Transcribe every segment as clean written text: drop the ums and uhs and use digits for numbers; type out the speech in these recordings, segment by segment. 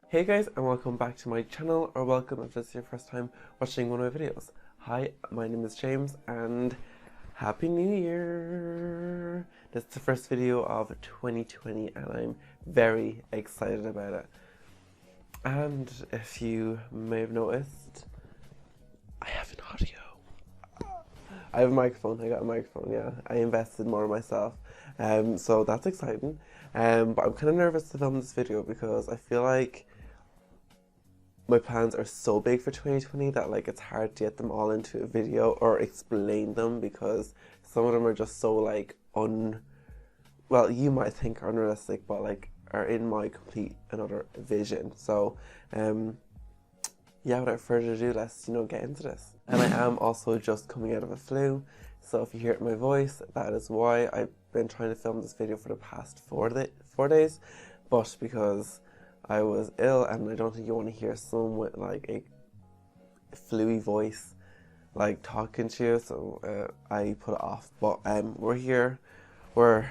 Hey guys, and welcome back to my channel, or welcome if this is your first time watching one of my videos. Hi, my name is James and Happy New Year! This is the first video of 2020 and I'm very excited about it. And if you may have noticed, I have an audio. I have a microphone, I got a microphone, yeah. I invested more in myself, so that's exciting. But I'm kind of nervous to film this video because I feel like my plans are so big for 2020 that like it's hard to get them all into a video or explain them because some of them are just so like well, you might think are unrealistic, but like are in my complete another vision. So yeah, without further ado, let's get into this. And I am also just coming out of a flu, so if you hear my voice, that is why. I've been trying to film this video for the past 4 days, but because I was ill and I don't think you want to hear someone with like a fluey voice like talking to you, so I put it off. But we're here, we're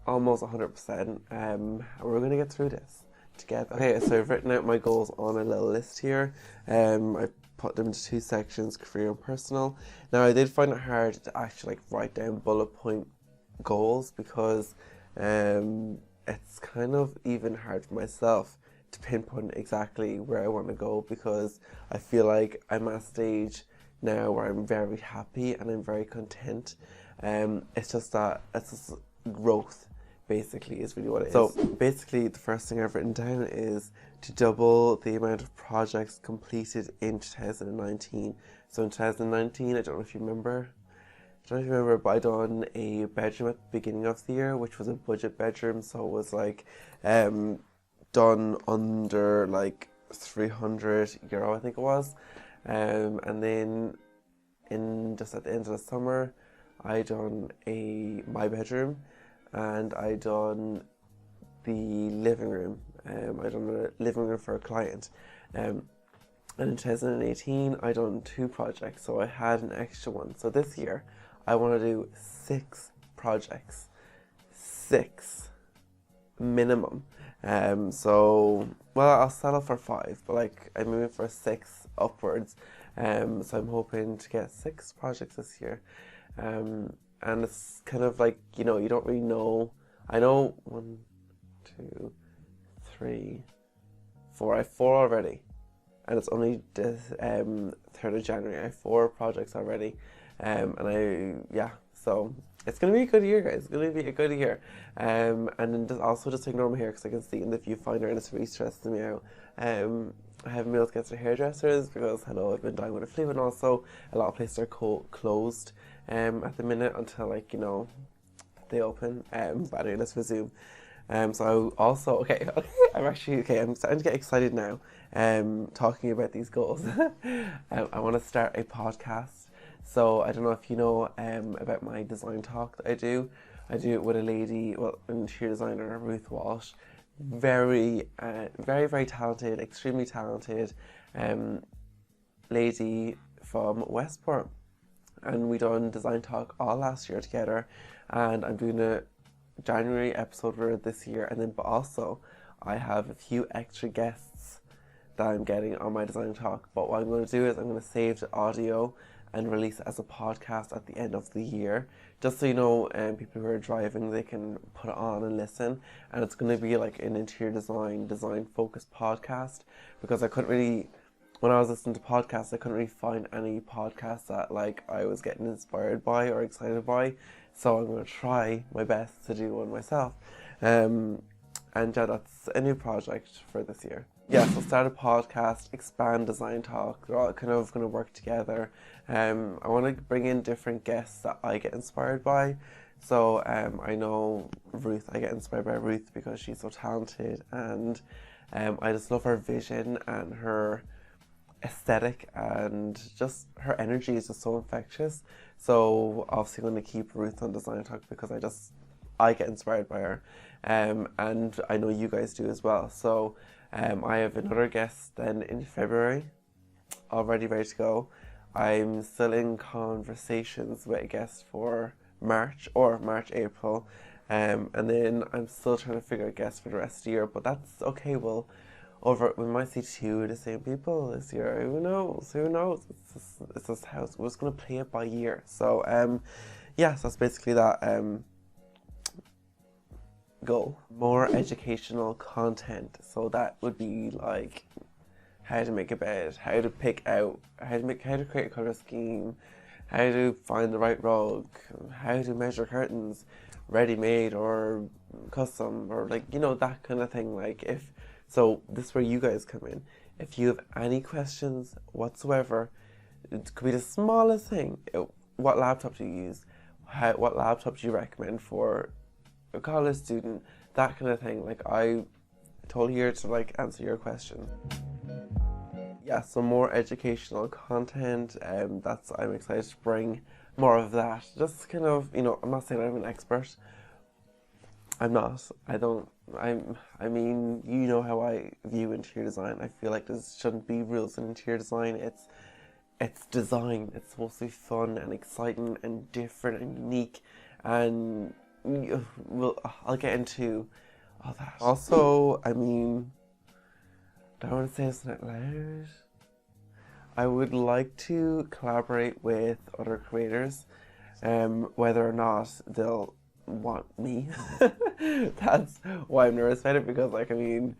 almost 100%, and we're gonna get through this together. Okay, so I've written out my goals on a little list here. I put them into 2 sections, career and personal. Now I did find it hard to actually like write down bullet point goals because it's kind of even hard for myself to pinpoint exactly where I want to go, because I feel like I'm at a stage now where I'm very happy and I'm very content. It's just growth basically is really what it is. So basically the first thing I've written down is to double the amount of projects completed in 2019. So in 2019, I don't know if you remember, but I done a bedroom at the beginning of the year, which was a budget bedroom, so it was like done under like €300, I think it was. And then just at the end of the summer, I done my bedroom, and I done the living room. I done a living room for a client. And in 2018, I done 2 projects, so I had an extra one. So this year, I want to do 6 projects. 6 minimum. So, well, I'll settle for 5, but like I'm moving for 6 upwards. So I'm hoping to get 6 projects this year. And it's kind of like, you don't really know. I know 1, 2, 3, 4. I have 4 already. And it's only the 3rd of January. I have 4 projects already. So it's going to be a good year, guys. It's going to be a good year. And then just ignore my hair because I can see in the viewfinder and it's really stressing me out. I haven't been able to get to hairdressers because, hello, I've been dying with a flu, and also a lot of places are closed at the minute until they open. But anyway, let's resume. So I also, okay, I'm starting to get excited now talking about these goals. I want to start a podcast. So I don't know if you know about my design talk that I do. I do it with a lady, well, an interior designer, Ruth Walsh. Very, very talented, extremely talented lady from Westport. And we done design talk all last year together. And I'm doing a January episode for this year, and then but also I have a few extra guests that I'm getting on my design talk. But what I'm going to do is I'm going to save the audio and release it as a podcast at the end of the year, just so people who are driving, they can put it on and listen. And it's going to be like an interior design focused podcast, because I couldn't really, when I was listening to podcasts, I couldn't really find any podcasts that like I was getting inspired by or excited by. So I'm going to try my best to do one myself. And yeah, that's a new project for this year. Yeah, so start a podcast, expand design talk. They're all kind of going to work together. I want to bring in different guests that I get inspired by. So I know Ruth, I get inspired by Ruth because she's so talented, and I just love her vision and her aesthetic, and just her energy is just so infectious. So obviously I'm going to keep Ruth on design talk because I get inspired by her, and I know you guys do as well. So I have another guest then in February, already ready to go. I'm still in conversations with a guest for March, April, and then I'm still trying to figure out guests for the rest of the year, but that's okay. We'll over, we might see 2 of the same people this year. Who knows? Who knows? It's this house. We're just gonna play it by ear. So yes, that's basically that goal. More educational content. So that would be like how to make a bed, how to pick out, how to create a color scheme, how to find the right rug, how to measure curtains, ready-made or custom, or like, you know, that kind of thing. Like, if so, this is where you guys come in. If you have any questions whatsoever, it could be the smallest thing. What laptop do you use? What laptop do you recommend for a college student? That kind of thing. Like, I totally here to like answer your question. Yeah, so more educational content. I'm excited to bring more of that. Just kind of, you know, I'm not saying I'm an expert. I'm not. I mean, you know how I view interior design. I feel like there shouldn't be rules in interior design. It's design. It's supposed to be fun and exciting and different and unique. And I'll get into all that. Also, I mean, do I want to say this out loud? I would like to collaborate with other creators, whether or not they'll want me. That's why I'm nervous about it, because like, I mean,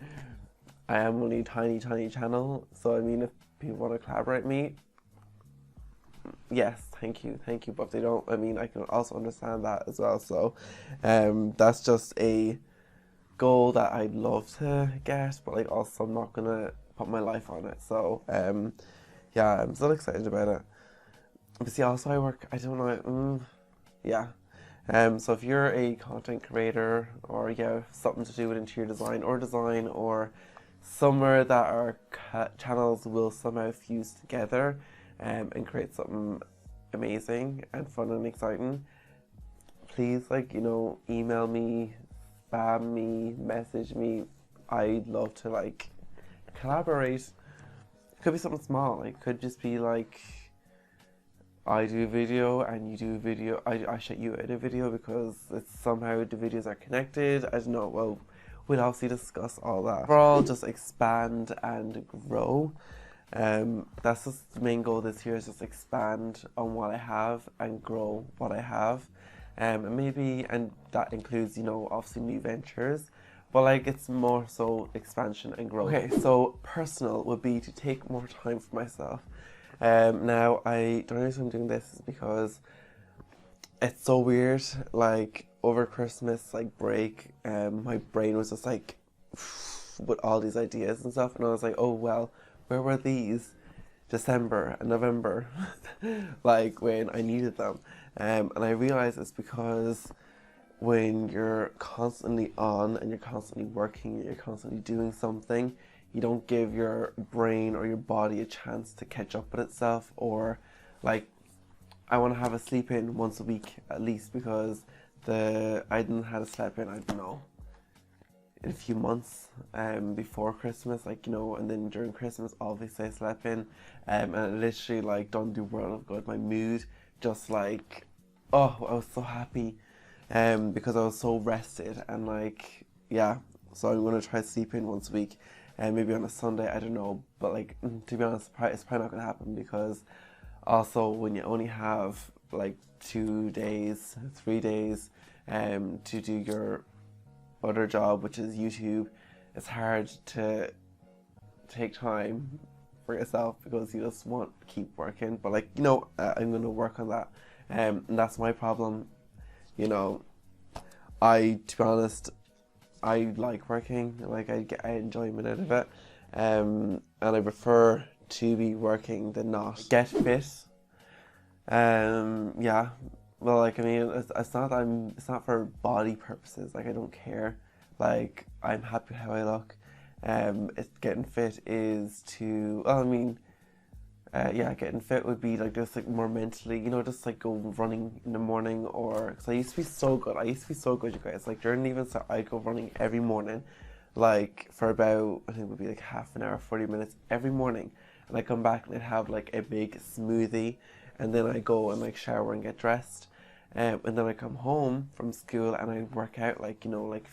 I am only a tiny channel, so I mean, if people want to collaborate with me, yes, thank you, but if they don't, I mean, I can also understand that as well. So that's just a goal that I'd love to get, but like also I'm not gonna put my life on it. So yeah, I'm still excited about it. But see, also I don't know, yeah. So if you're a content creator, or something to do with interior design or somewhere that our channels will somehow fuse together and create something amazing and fun and exciting, please, like, you know, email me, spam me, message me. I'd love to like collaborate. It could be something small. Like, it could just be like, I do a video and you do a video. I shout you out a video because it's somehow the videos are connected. I don't know. Well, we'll obviously discuss all that. Overall, just expand and grow. That's just the main goal this year, is just expand on what I have and grow what I have. And that includes, you know, obviously new ventures. But like, it's more so expansion and growth. Okay, so personal would be to take more time for myself. Now, the only reason I'm doing this is because it's so weird. Like, over Christmas, like, break, my brain was just like with all these ideas and stuff, and I was like, oh well, where were these December and November, like when I needed them? And I realized it's because when you're constantly on and you're constantly working, you're constantly doing something, you don't give your brain or your body a chance to catch up with itself. Or like, I want to have a sleep in once a week at least, because I didn't have a sleep in, I don't know, in a few months before Christmas, like, you know, and then during Christmas obviously I slept in, and it literally like done the world of good. My mood just like, oh, I was so happy because I was so rested, and like, yeah, so I'm going to try to sleep in once a week, and maybe on a Sunday, I don't know, but like, to be honest, it's probably not going to happen, because also when you only have like 2 days, 3 days to do your other job, which is YouTube, it's hard to take time for yourself because you just want to keep working. But like, you know, I'm going to work on that, and that's my problem. You know, to be honest, I like working, like I get enjoyment out of it, and I prefer to be working than not. Get fit, yeah. Well, like, I mean, it's not for body purposes. Like, I don't care. Like, I'm happy how I look. Getting fit is to, well, I mean, yeah, getting fit would be like just like more mentally, you know, just like go running in the morning, or, because I used to be so good. You guys. Like, during even start, I'd go running every morning, like for about, I think it would be like half an hour, 40 minutes every morning. And I come back and I'd have like a big smoothie, and then I go and like shower and get dressed. And then I come home from school and I work out, like, you know, like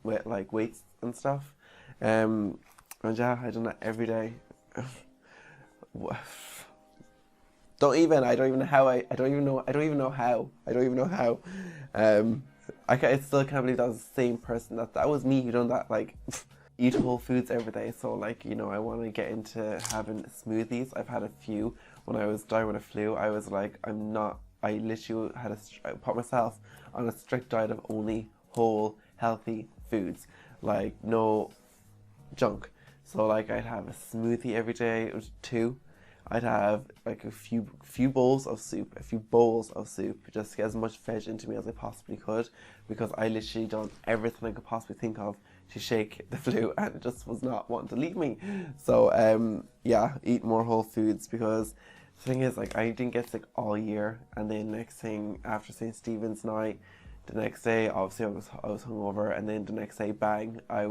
with like weights and stuff. And And yeah, I do that every day. I don't even know how. I still can't believe that was the same person. That was me who done that, like, eat whole foods every day. So, like, you know, I want to get into having smoothies. I've had a few. When I was dying with a flu, I was like, I literally I put myself on a strict diet of only whole, healthy foods. Like, no junk. So, like, I'd have a smoothie every day. It was 2. I'd have like a few bowls of soup, just to get as much veg into me as I possibly could, because I literally done everything I could possibly think of to shake the flu, and it just was not wanting to leave me. So yeah, eat more whole foods, because the thing is, like, I didn't get sick all year, and then next thing, after St. Stephen's night, the next day obviously I was hungover, and then the next day, bang, I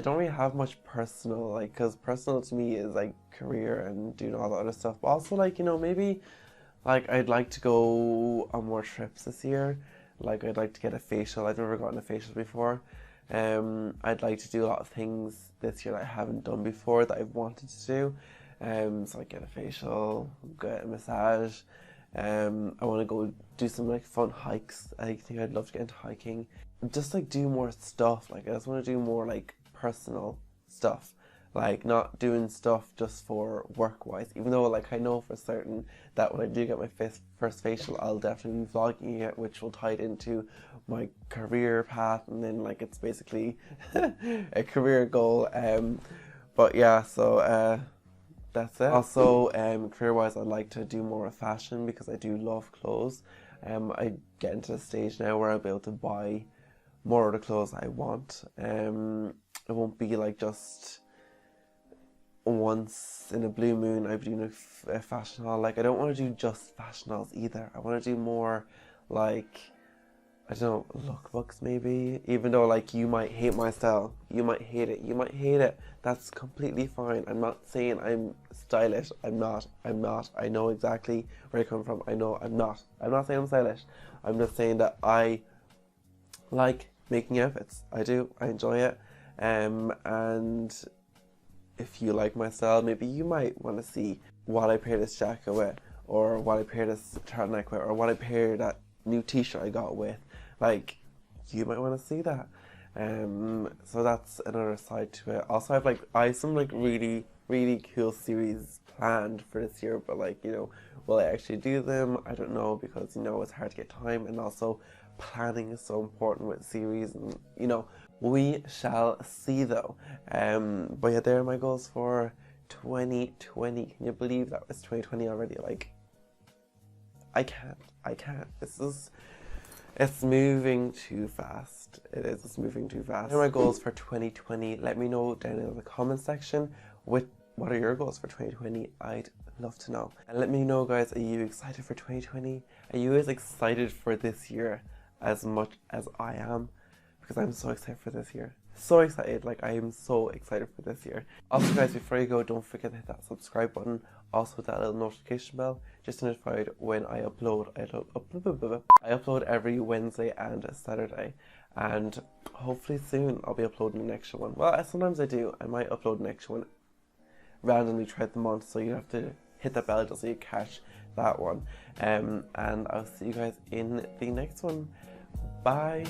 don't really have much personal, like, because personal to me is like career and doing all the other stuff, but also, like, you know, maybe like I'd like to go on more trips this year. Like, I'd like to get a facial. I've never gotten a facial before. I'd like to do a lot of things this year that I haven't done before that I've wanted to do. So I get a facial, get a massage. I want to go do some like fun hikes. I think I'd love to get into hiking. Just like do more stuff. Like, I just want to do more like personal stuff, like not doing stuff just for work wise, even though, like, I know for certain that when I do get my first facial, I'll definitely be vlogging it, which will tie it into my career path, and then, like, it's basically a career goal. But yeah, so that's it. Also, career wise, I'd like to do more of fashion, because I do love clothes. I get into a stage now where I'll be able to buy more of the clothes I want. It won't be like just once in a blue moon I'll be doing a fashion haul. Like, I don't want to do just fashion hauls either. I want to do more, like, I don't know, lookbooks maybe. Even though, like, you might hate my style, you might hate it. That's completely fine. I'm not saying I'm stylish. I'm not. I know exactly where I come from. I know I'm not. I'm not saying I'm stylish. I'm just saying that I like making outfits. I do. I enjoy it. And if you like my style, maybe you might want to see what I pair this jacket with, or what I pair this turtleneck with, or what I pair that new t-shirt I got with. Like, you might want to see that. So that's another side to it. Also, I have some like really cool series planned for this year, but, like, you know, will I actually do them? I don't know, because, you know, it's hard to get time, and also planning is so important with series, and, you know, we shall see though. But yeah, there are my goals for 2020. Can you believe that was 2020 already? Like, I can't. It's moving too fast. It's moving too fast. Here are my goals for 2020. Let me know down in the comment section what are your goals for 2020. I'd love to know. And let me know, guys, are you excited for 2020? Are you as excited for this year as much as I am? Because I'm so excited for this year. So excited, like, I am so excited for this year. Also, guys, before you go, don't forget to hit that subscribe button. Also that little notification bell, just to notified when I upload. I upload every Wednesday and Saturday. And hopefully soon I'll be uploading an extra one. Well, sometimes I do. I might upload an extra one randomly throughout the month, so you have to hit that bell just so you catch that one. And I'll see you guys in the next one. Bye.